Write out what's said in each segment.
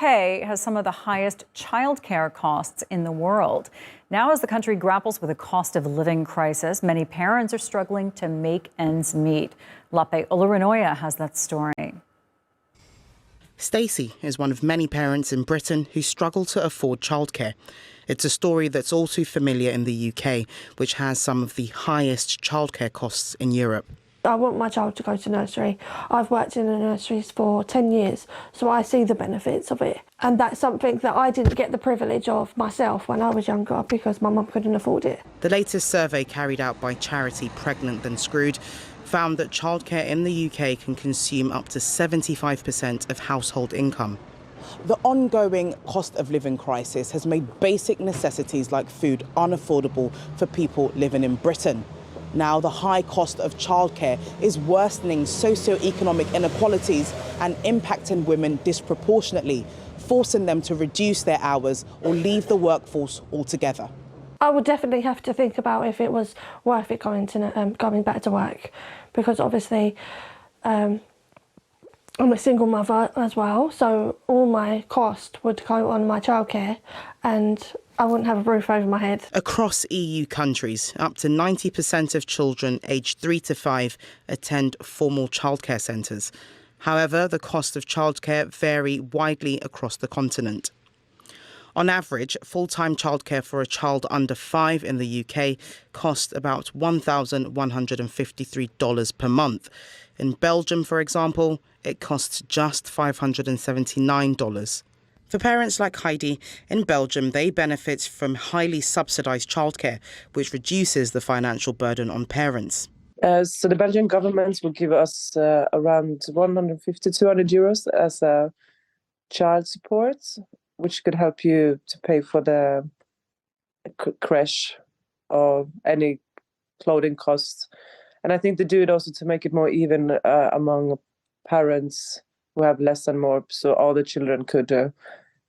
UK has some of the highest childcare costs in the world. Now, as the country grapples with a cost of living crisis, many parents are struggling to make ends meet. Lape Olorinoya has that story. Stacey is one of many parents in Britain who struggle to afford childcare. It's a story that's all too familiar in the UK, which has some of the highest childcare costs in Europe. I want my child to go to nursery. I've worked in the nurseries for 10 years, so I see the benefits of it. And that's something that I didn't get the privilege of myself when I was younger because my mum couldn't afford it. The latest survey carried out by charity Pregnant Then Screwed found that childcare in the UK can consume up to 75% of household income. The ongoing cost of living crisis has made basic necessities like food unaffordable for people living in Britain. Now, the high cost of childcare is worsening socio-economic inequalities and impacting women disproportionately, forcing them to reduce their hours or leave the workforce altogether. I would definitely have to think about if it was worth it going back to work, because obviously I'm a single mother as well, so all my cost would go on my childcare and I wouldn't have a roof over my head. Across EU countries, up to 90% of children aged 3 to 5 attend formal childcare centres. However, the cost of childcare vary widely across the continent. On average, full-time childcare for a child under 5 in the UK costs about $1,153 per month. In Belgium, for example, it costs just $579. For parents like Heidi, in Belgium, they benefit from highly subsidised childcare, which reduces the financial burden on parents. So the Belgian government will give us around 150 to 200 euros as a child support, which could help you to pay for the creche or any clothing costs. And I think they do it also to make it more even among parents who have less and more, so all the children could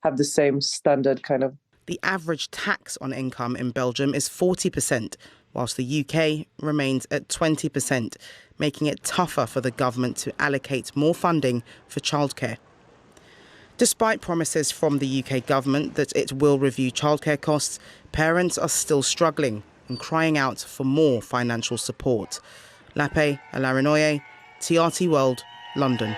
have the same standard kind of. The average tax on income in Belgium is 40%, whilst the UK remains at 20%, making it tougher for the government to allocate more funding for childcare. Despite promises from the UK government that it will review childcare costs, parents are still struggling and crying out for more financial support. Lape Olorinoya, TRT World, London.